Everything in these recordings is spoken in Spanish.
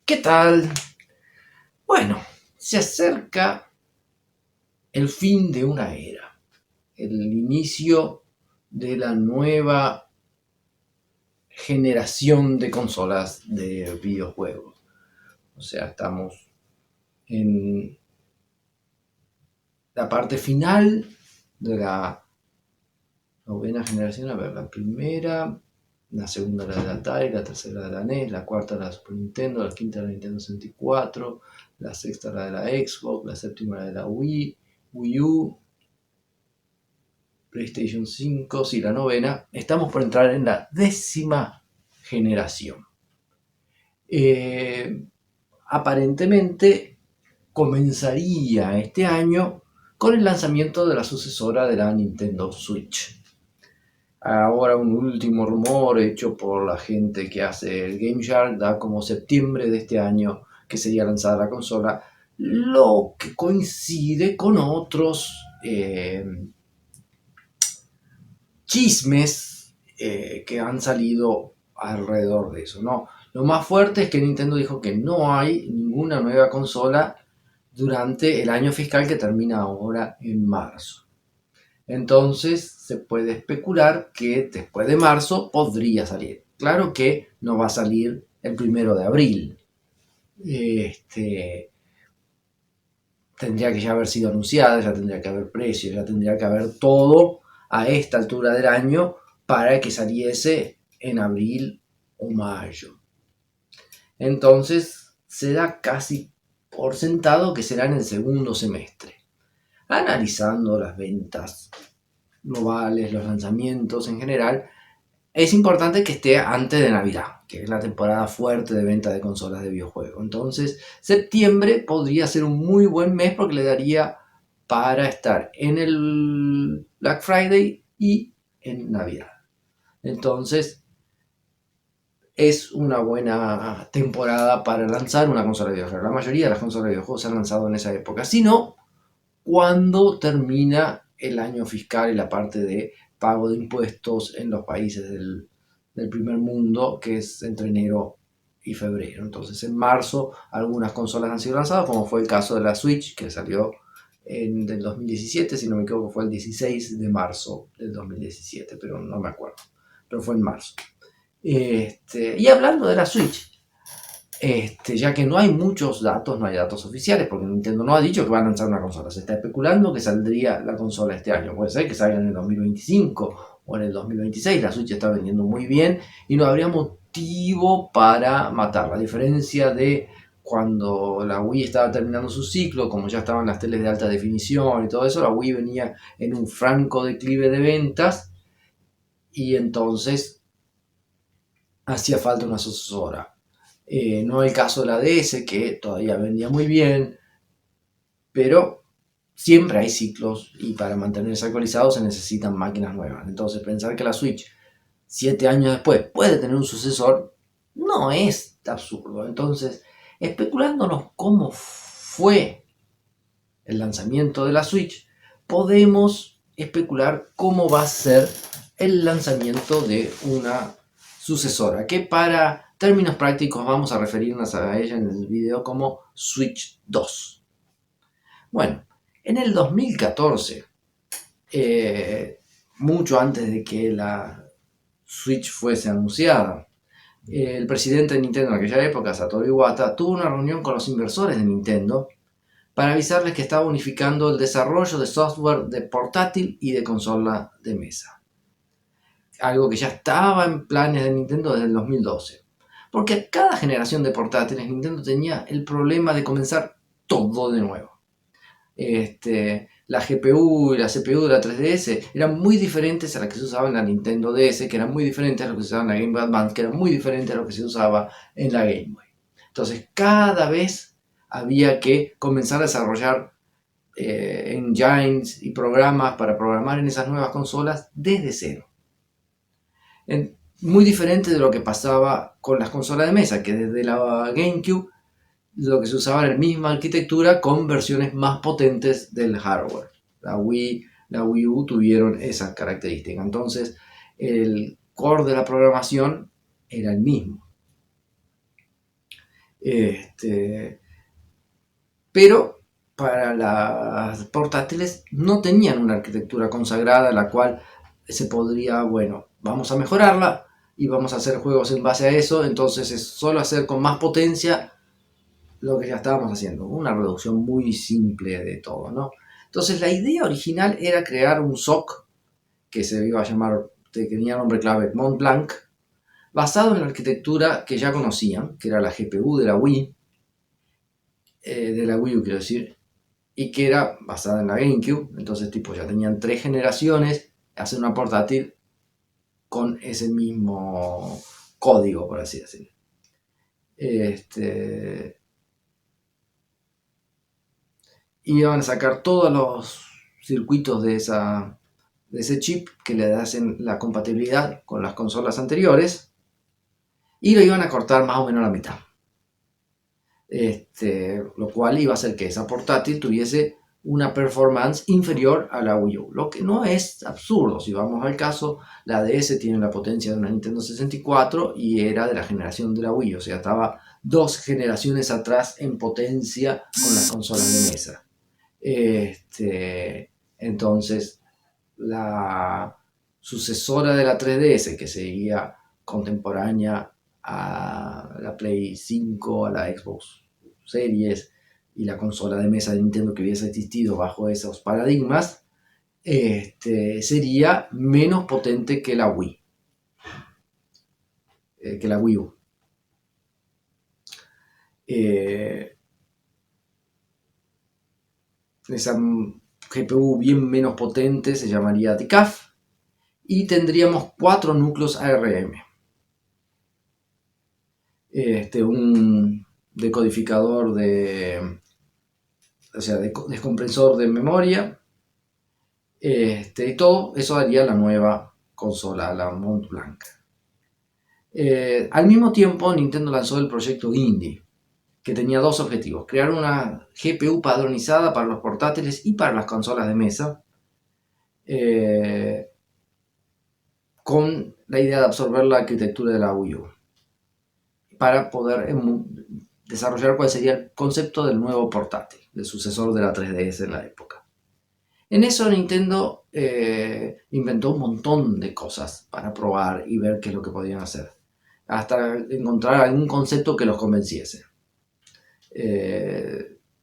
¿Qué tal? Bueno, se acerca el fin de una era, el inicio de la nueva generación de consolas de videojuegos. O sea, estamos en la parte final de la novena generación. A ver, la primera, la segunda era de la Atari, la tercera de la NES, la cuarta era de la Super Nintendo, la quinta era de la Nintendo 64, la sexta era de la Xbox, la séptima era de la Wii, Wii U, PlayStation 5, sí, la novena. Estamos por entrar en la 10ª generación. Aparentemente comenzaría este año con el lanzamiento de la sucesora de la Nintendo Switch. Ahora un último rumor hecho por la gente que hace el Game Shark da como septiembre de este año que sería lanzada la consola, lo que coincide con otros chismes que han salido alrededor de eso, ¿no? Lo más fuerte es que Nintendo dijo que no hay ninguna nueva consola durante el año fiscal que termina ahora en marzo. Entonces se puede especular que después de marzo podría salir. Claro que no va a salir el 1 de abril. Tendría que ya haber sido anunciada, ya tendría que haber precios, ya tendría que haber todo a esta altura del año para que saliese en abril o mayo. Entonces se da casi por sentado que será en el segundo semestre. Analizando las ventas globales, los lanzamientos en general, es importante que esté antes de Navidad, que es la temporada fuerte de venta de consolas de videojuegos. Entonces, septiembre podría ser un muy buen mes porque le daría para estar en el Black Friday y en Navidad. Entonces, es una buena temporada para lanzar una consola de videojuegos. La mayoría de las consolas de videojuegos se han lanzado en esa época. Si no, cuando termina el año fiscal y la parte de pago de impuestos en los países del primer mundo, que es entre enero y febrero. Entonces, en marzo algunas consolas han sido lanzadas, como fue el caso de la Switch, que salió del 2017, si no me equivoco fue el 16 de marzo del 2017, pero no me acuerdo, pero fue en marzo. Y hablando de la Switch, ya que no hay muchos datos, no hay datos oficiales, porque Nintendo no ha dicho que va a lanzar una consola. Se está especulando que saldría la consola este año. Puede ser que salga en el 2025 o en el 2026. La Switch está vendiendo muy bien y no habría motivo para matarla. A diferencia de cuando la Wii estaba terminando su ciclo, como ya estaban las teles de alta definición y todo eso, la Wii venía en un franco declive de ventas y entonces hacía falta una sucesora. No el caso de la DS, que todavía vendía muy bien, pero siempre hay ciclos y para mantenerse actualizados se necesitan máquinas nuevas. Entonces pensar que la Switch 7 años después puede tener un sucesor no es absurdo. Entonces, especulándonos cómo fue el lanzamiento de la Switch, podemos especular cómo va a ser el lanzamiento de una sucesora, que para términos prácticos vamos a referirnos a ella en el video como Switch 2. Bueno, en el 2014, mucho antes de que la Switch fuese anunciada, el presidente de Nintendo en aquella época, Satoru Iwata, tuvo una reunión con los inversores de Nintendo para avisarles que estaba unificando el desarrollo de software de portátil y de consola de mesa. Algo que ya estaba en planes de Nintendo desde el 2012. Porque a cada generación de portátiles Nintendo tenía el problema de comenzar todo de nuevo. La GPU y la CPU de la 3DS eran muy diferentes a las que se usaban en la Nintendo DS, que eran muy diferentes a lo que se usaba en la Game Boy Advance, que eran muy diferentes a lo que se usaba en la Game Boy. Entonces cada vez había que comenzar a desarrollar engines y programas para programar en esas nuevas consolas desde cero. Muy diferente de lo que pasaba con las consolas de mesa, que desde la GameCube lo que se usaba era la misma arquitectura con versiones más potentes del hardware. La Wii, la Wii U tuvieron esa característica. Entonces, el core de la programación era el mismo. Pero para las portátiles no tenían una arquitectura consagrada, la cual se podría, bueno, vamos a mejorarla y vamos a hacer juegos en base a eso, entonces es solo hacer con más potencia lo que ya estábamos haciendo, una reducción muy simple de todo, ¿no? Entonces la idea original era crear un SoC que se iba a llamar, tenía nombre clave Mont Blanc, basado en la arquitectura que ya conocían, que era la GPU de la Wii U quiero decir, y que era basada en la GameCube, entonces tipo ya tenían 3 generaciones, hacer una portátil con ese mismo código, por así decirlo. Iban a sacar todos los circuitos de ese chip que le hacen la compatibilidad con las consolas anteriores y lo iban a cortar más o menos a la mitad. Lo cual iba a hacer que esa portátil tuviese una performance inferior a la Wii U, lo que no es absurdo. Si vamos al caso, la DS tiene la potencia de una Nintendo 64 y era de la generación de la Wii, o sea, estaba 2 generaciones atrás en potencia con las consolas de mesa. Entonces, la sucesora de la 3DS, que sería contemporánea a la Play 5, a la Xbox Series y la consola de mesa de Nintendo que hubiese existido bajo esos paradigmas, sería menos potente que la Wii, que la Wii U. Esa GPU bien menos potente se llamaría TCAF y tendríamos 4 núcleos ARM. Un decodificador o sea, descompresor de memoria, y todo eso haría la nueva consola, la Mont Blanc. Al mismo tiempo, Nintendo lanzó el proyecto Indy, que tenía 2 objetivos: crear una GPU padronizada para los portátiles y para las consolas de mesa, con la idea de absorber la arquitectura de la Wii U, para poder desarrollar cuál sería el concepto del nuevo portátil, del sucesor de la 3DS en la época. En eso Nintendo inventó un montón de cosas para probar y ver qué es lo que podían hacer, hasta encontrar algún concepto que los convenciese.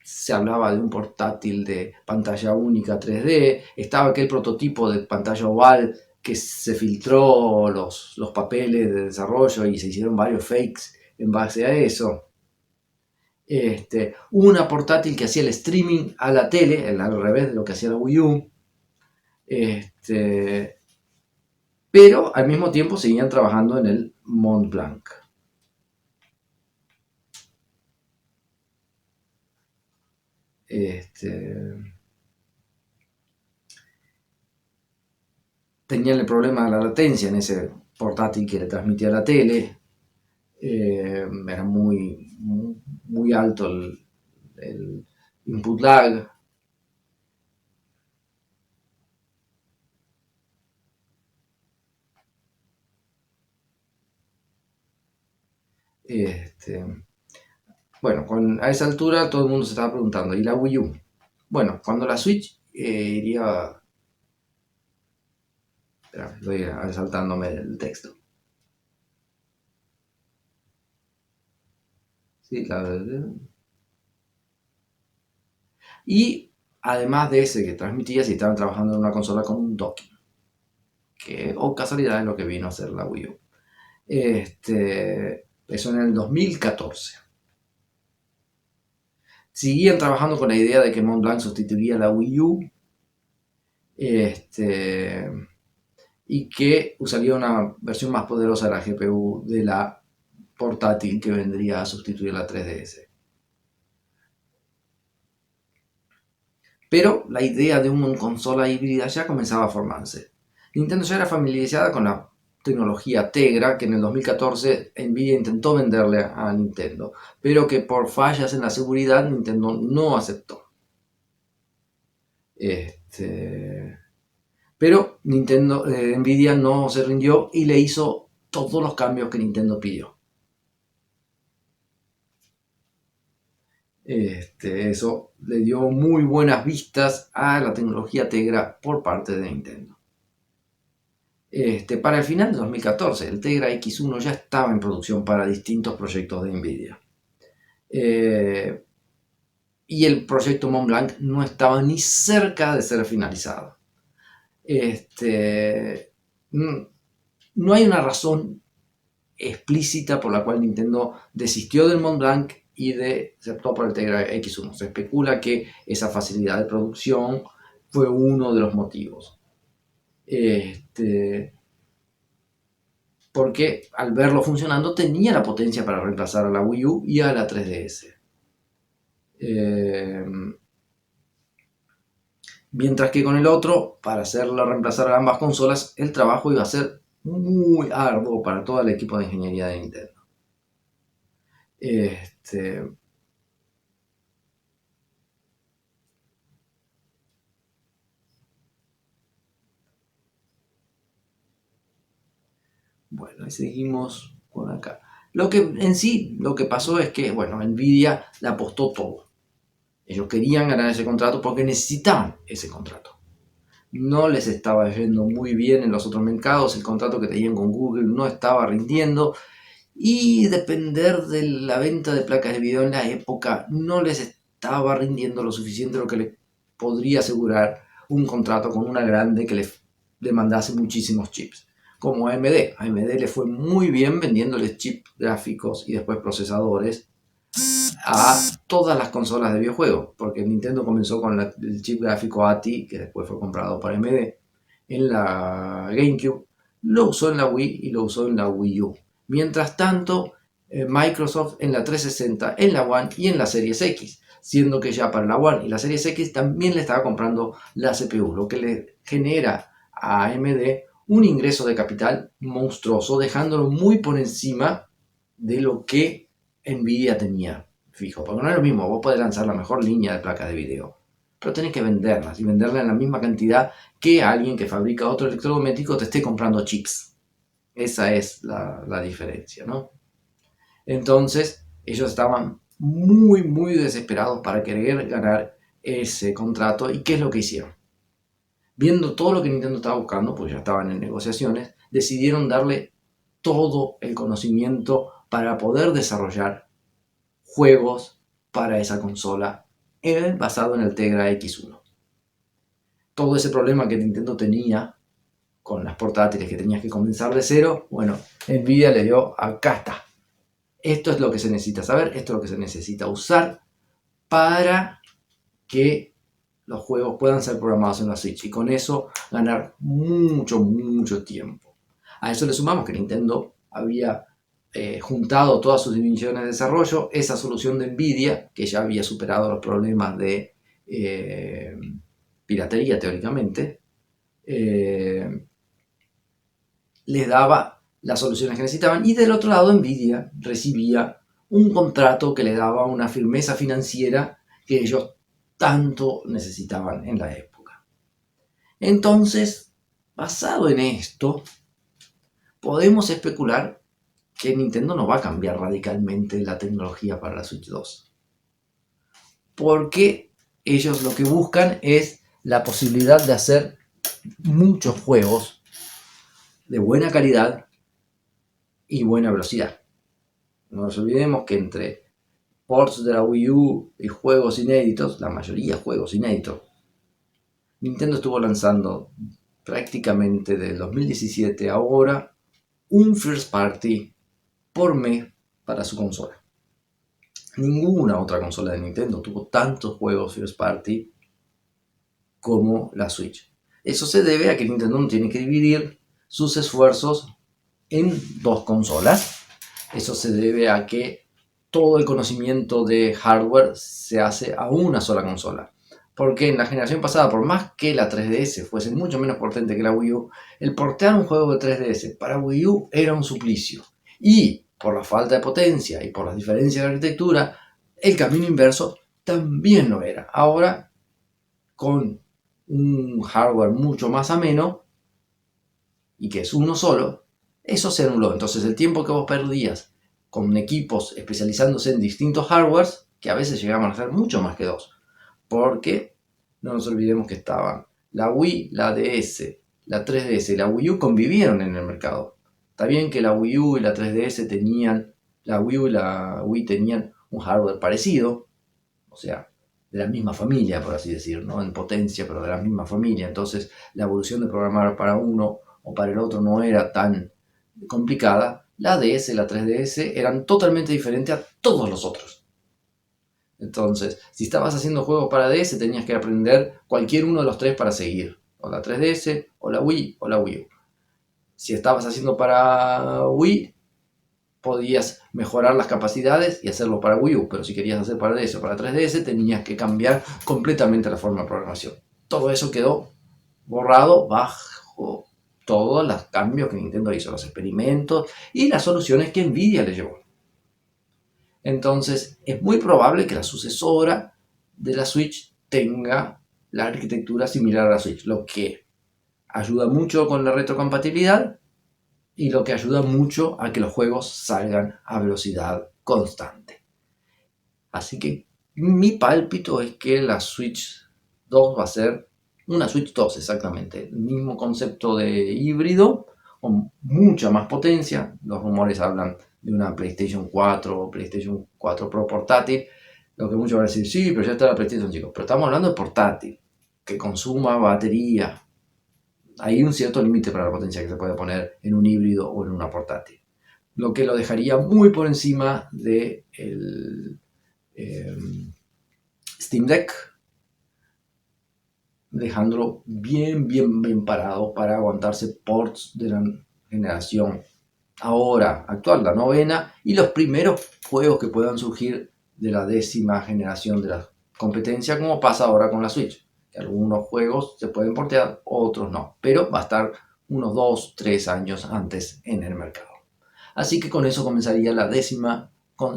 Se hablaba de un portátil de pantalla única 3D, estaba aquel prototipo de pantalla oval que se filtró los papeles de desarrollo y se hicieron varios fakes en base a eso. Una portátil que hacía el streaming a la tele, al revés de lo que hacía la Wii U. Pero al mismo tiempo seguían trabajando en el Mont Blanc. Tenían el problema de la latencia en ese portátil que le transmitía a la tele. Era muy alto el input lag. Bueno, a esa altura todo el mundo se estaba preguntando, ¿y la Wii U? Bueno, cuando la Switch iría... Espera, estoy saltándome el texto. Sí, y además de ese que transmitía, si estaban trabajando en una consola con un docking, que casualidad es lo que vino a hacer la Wii U. Eso en el 2014. Seguían trabajando con la idea de que Mont Blanc sustituiría la Wii U, y que usaría una versión más poderosa de la GPU de la portátil que vendría a sustituir la 3DS. Pero la idea de una consola híbrida ya comenzaba a formarse. Nintendo ya era familiarizada con la tecnología Tegra, que en el 2014 Nvidia intentó venderle a Nintendo, pero que por fallas en la seguridad Nintendo no aceptó. Pero Nvidia no se rindió y le hizo todos los cambios que Nintendo pidió. Eso le dio muy buenas vistas a la tecnología Tegra por parte de Nintendo. Para el final de 2014, el Tegra X1 ya estaba en producción para distintos proyectos de Nvidia. Y el proyecto Mont Blanc no estaba ni cerca de ser finalizado. No hay una razón explícita por la cual Nintendo desistió del Mont Blanc y se optó por el Tegra X1. Se especula que esa facilidad de producción fue uno de los motivos. Porque al verlo funcionando tenía la potencia para reemplazar a la Wii U y a la 3DS. Mientras que con el otro, para hacerlo reemplazar a ambas consolas, el trabajo iba a ser muy arduo para todo el equipo de ingeniería de Nintendo. Bueno, y seguimos por acá. Lo que pasó es que, Nvidia le apostó todo. Ellos querían ganar ese contrato porque necesitaban ese contrato. No les estaba yendo muy bien en los otros mercados, el contrato que tenían con Google no estaba rindiendo y depender de la venta de placas de video en la época no les estaba rindiendo lo suficiente, lo que les podría asegurar un contrato con una grande que les demandase muchísimos chips, como AMD. AMD le fue muy bien vendiéndoles chips gráficos y después procesadores a todas las consolas de videojuegos, porque Nintendo comenzó con el chip gráfico ATI, que después fue comprado por AMD, en la GameCube, lo usó en la Wii y lo usó en la Wii U. Mientras tanto, Microsoft en la 360, en la One y en la Series X, siendo que ya para la One y la Series X también le estaba comprando la CPU, lo que le genera a AMD un ingreso de capital monstruoso, dejándolo muy por encima de lo que Nvidia tenía fijo, porque no es lo mismo, vos podés lanzar la mejor línea de placas de video, pero tenés que venderlas y venderlas en la misma cantidad que alguien que fabrica otro electrodoméstico te esté comprando chips. Esa es la diferencia, ¿no? Entonces, ellos estaban muy, muy desesperados para querer ganar ese contrato. ¿Y qué es lo que hicieron? Viendo todo lo que Nintendo estaba buscando, pues ya estaban en negociaciones, decidieron darle todo el conocimiento para poder desarrollar juegos para esa consola basado en el Tegra X1. Todo ese problema que Nintendo tenía con las portátiles que tenías que comenzar de cero, bueno, Nvidia le dio, acá está. Esto es lo que se necesita saber, esto es lo que se necesita usar para que los juegos puedan ser programados en la Switch y con eso ganar mucho, mucho tiempo. A eso le sumamos que Nintendo había juntado todas sus divisiones de desarrollo, esa solución de Nvidia, que ya había superado los problemas de piratería teóricamente, les daba las soluciones que necesitaban, y del otro lado Nvidia recibía un contrato que le daba una firmeza financiera que ellos tanto necesitaban en la época. Entonces, basado en esto, podemos especular que Nintendo no va a cambiar radicalmente la tecnología para la Switch 2. Porque ellos lo que buscan es la posibilidad de hacer muchos juegos de buena calidad y buena velocidad. No nos olvidemos que entre ports de la Wii U y juegos inéditos, la mayoría juegos inéditos, Nintendo estuvo lanzando prácticamente del 2017 a ahora un first party por mes para su consola. Ninguna otra consola de Nintendo tuvo tantos juegos first party como la Switch. Eso se debe a que Nintendo no tiene que dividir sus esfuerzos en dos consolas. Eso se debe a que todo el conocimiento de hardware se hace a una sola consola. Porque en la generación pasada, por más que la 3DS fuese mucho menos potente que la Wii U, el portear un juego de 3DS para Wii U era un suplicio. Y por la falta de potencia y por las diferencias de arquitectura, el camino inverso también lo era. Ahora, con un hardware mucho más ameno, y que es uno solo, eso se anuló. Entonces el tiempo que vos perdías con equipos especializándose en distintos hardwares, que a veces llegaban a ser mucho más que 2, porque no nos olvidemos que estaban la Wii, la DS, la 3DS y la Wii U convivieron en el mercado. Está bien que la Wii U y la 3DS tenían, la Wii U y la Wii tenían un hardware parecido, o sea, de la misma familia, por así decir, ¿no? En potencia, pero de la misma familia. Entonces, la evolución de programar para uno o para el otro no era tan complicada. La DS, la 3DS eran totalmente diferentes a todos los otros. Entonces, si estabas haciendo juegos para DS, tenías que aprender cualquier uno de los tres para seguir. O la 3DS, o la Wii, o la Wii U. Si estabas haciendo para Wii, podías mejorar las capacidades y hacerlo para Wii U, pero si querías hacer para DS o para 3DS, tenías que cambiar completamente la forma de programación. Todo eso quedó borrado bajo todos los cambios que Nintendo hizo, los experimentos y las soluciones que Nvidia le llevó. Entonces, es muy probable que la sucesora de la Switch tenga la arquitectura similar a la Switch, lo que ayuda mucho con la retrocompatibilidad y lo que ayuda mucho a que los juegos salgan a velocidad constante. Así que mi pálpito es que la Switch 2 va a ser una Switch 2 exactamente, el mismo concepto de híbrido, con mucha más potencia. Los rumores hablan de una PlayStation 4 o PlayStation 4 Pro portátil, lo que muchos van a decir, sí, pero ya está la PlayStation, chicos, pero estamos hablando de portátil, que consuma batería. Hay un cierto límite para la potencia que se puede poner en un híbrido o en una portátil, lo que lo dejaría muy por encima de el Steam Deck, dejándolo bien parado para aguantarse ports de la generación ahora actual, la novena, y los primeros juegos que puedan surgir de la 10ª generación de la competencia, como pasa ahora con la Switch. Que algunos juegos se pueden portear, otros no, pero va a estar unos 2-3 años antes en el mercado. Así que con eso comenzaría la 10ª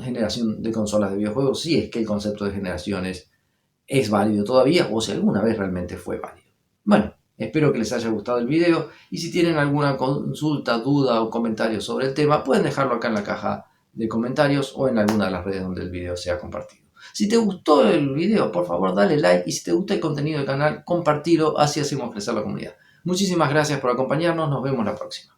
generación de consolas de videojuegos, si es que el concepto de generaciones es válido todavía o si alguna vez realmente fue válido. Bueno, espero que les haya gustado el video y si tienen alguna consulta, duda o comentario sobre el tema, pueden dejarlo acá en la caja de comentarios o en alguna de las redes donde el video sea compartido. Si te gustó el video, por favor dale like y si te gusta el contenido del canal, compartilo, así hacemos crecer la comunidad. Muchísimas gracias por acompañarnos, nos vemos la próxima.